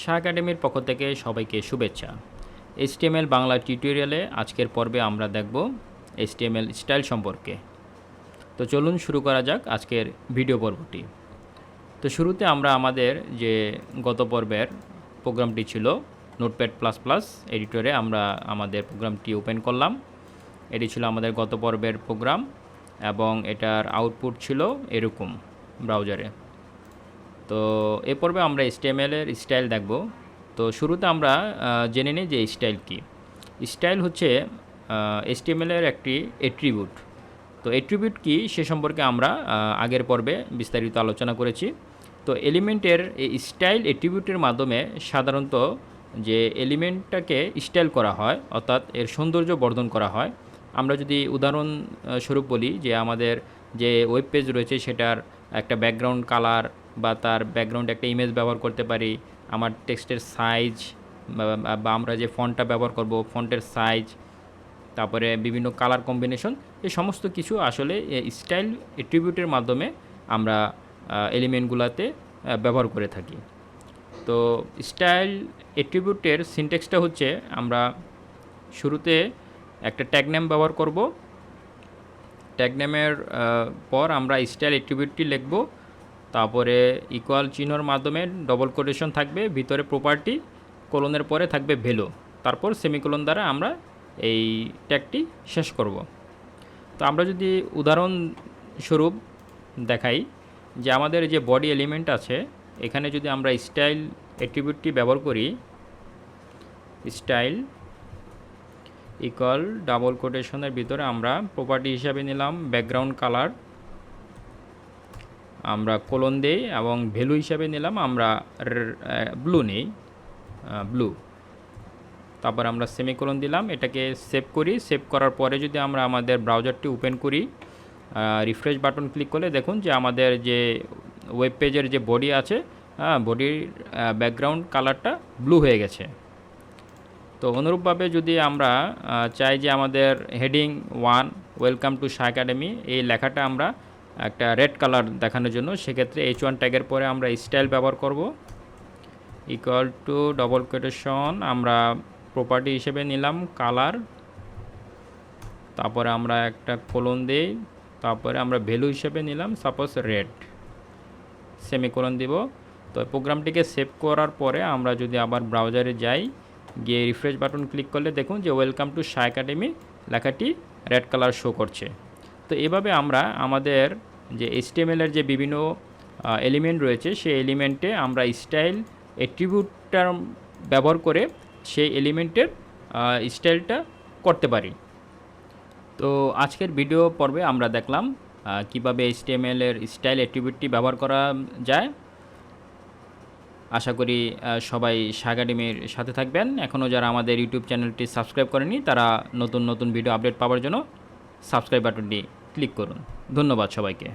শাহ একাডেমির পক্ষ থেকে সবাইকে শুভেচ্ছা। HTML বাংলা টিউটোরিয়ালে আজকের পর্বে আমরা দেখব HTML স্টাইল সম্পর্কে। তো চলুন শুরু করা যাক আজকের ভিডিও পর্বটি। তো শুরুতে আমরা আমাদের যে গত পর্বের প্রোগ্রামটি ছিল নোটপ্যাড প্লাস প্লাস এডিটরে আমরা আমাদের প্রোগ্রামটি ওপেন করলাম। এটি ছিল আমাদের গত পর্বের প্রোগ্রাম এবং এটার আউটপুট ছিল এরকম ব্রাউজারে। তো এ পর্বে আমরা HTML এর স্টাইল দেখব। তো শুরুতে আমরা জেনে নিই যে স্টাইল কী। স্টাইল হচ্ছে HTML এর একটি অ্যাট্রিবিউট। তো অ্যাট্রিবিউট কী সে সম্পর্কে আমরা আগের পর্বে বিস্তারিত আলোচনা করেছি। তো এলিমেন্টের এই স্টাইল অ্যাট্রিবিউটের মাধ্যমে সাধারণত যে এলিমেন্টটাকে স্টাইল করা হয়, অর্থাৎ এর সৌন্দর্য বর্ধন করা হয়। আমরা যদি উদাহরণস্বরূপ বলি যে আমাদের যে ওয়েব পেজ রয়েছে সেটার একটা ব্যাকগ্রাউন্ড কালার বা তার ব্যাকগ্রাউন্ডে একটা ইমেজ ব্যবহার করতে পারি, আমার টেক্সটের সাইজ বা আমরা যে ফন্টটা ব্যবহার করব ফন্টের সাইজ, তারপরে বিভিন্ন কালার কম্বিনেশন, এই সমস্ত কিছু আসলে স্টাইল অ্যাট্রিবিউটের মাধ্যমে আমরা এলিমেন্টগুলোতে ব্যবহার করে থাকি। তো স্টাইল অ্যাট্রিবিউটের সিনট্যাক্সটা হচ্ছে আমরা শুরুতে একটা ট্যাগ নেম ব্যবহার করব। ট্যাগ নেমের পর আমরা স্টাইল অ্যাট্রিবিউটটি লিখব, তারপরে ইকুয়াল চিহ্নর মাধ্যমে ডবল কোটেশন থাকবে, ভিতরে প্রপার্টি, কোলনের পরে থাকবে ভ্যালু, তারপর সেমিকোলন দ্বারা আমরা এই ট্যাগটি শেষ করব। তো আমরা যদি উদাহরণস্বরূপ দেখাই যে আমাদের যে বডি এলিমেন্ট আছে এখানে যদি আমরা স্টাইল অ্যাট্রিবিউটটি ব্যবহার করি, স্টাইল ইকুয়াল ডাবল কোটেশনের ভিতরে আমরা প্রপার্টি হিসাবে নিলাম ব্যাকগ্রাউন্ড কালার, আমরা কোলন দেই এবং ভ্যালু হিসাবে নিলাম আমরা ব্লু নেই, ব্লু, তারপর আমরা সেমিকোলন দিলাম। এটাকে সেভ করি। সেভ করার পরে যদি আমরা আমাদের ব্রাউজারটি ওপেন করি, রিফ্রেশ বাটন ক্লিক করলে দেখুন যে আমাদের যে ওয়েব পেজের যে বডি আছে, বডির ব্যাকগ্রাউন্ড কালারটা ব্লু হয়ে গেছে। তো অনুরূপভাবে যদি আমরা চাই যে আমাদের heading 1 welcome to Shah academy এই লেখাটা আমরা একটা রেড কালার দেখানোর জন্য, সেক্ষেত্রে H1 ট্যাগের পরে আমরা স্টাইল ব্যবহার করব, ইকুয়াল টু ডবল কোটেশন, আমরা প্রপার্টি হিসেবে নিলাম কালার, তারপরে আমরা একটা কোলন দিই, তারপরে আমরা ভ্যালু হিসেবে নিলাম সাপোজ রেড, সেমিকোলন দিব। তো প্রোগ্রামটিকে সেভ করার পরে আমরা যদি আবার ব্রাউজারে যাই, গিয়ে রিফ্রেশ বাটন ক্লিক করলে দেখুন যে ওয়েলকাম টু শাহ একাডেমি লেখাটি রেড কালার শো করছে। তো এভাবে আমরা আমাদের যে HTML এর যে বিভিন্ন এলিমেন্ট রয়েছে সেই এলিমেন্টে আমরা স্টাইল অ্যাট্রিবিউটটা ব্যবহার করে সেই এলিমেন্টের স্টাইলটা করতে পারি। তো আজকের ভিডিও পর্বে আমরা দেখলাম কিভাবে HTML এর স্টাইল অ্যাট্রিবিউটটি ব্যবহার করা যায়। আশা করি সবাই শাহ একাডেমির সাথে থাকবেন। এখনও যারা আমাদের ইউটিউব চ্যানেলটি সাবস্ক্রাইব করেনি তারা নতুন নতুন ভিডিও আপডেট পাওয়ার জন্য সাবস্ক্রাইব বাটনটি ক্লিক করুন। ধন্যবাদ সবাইকে।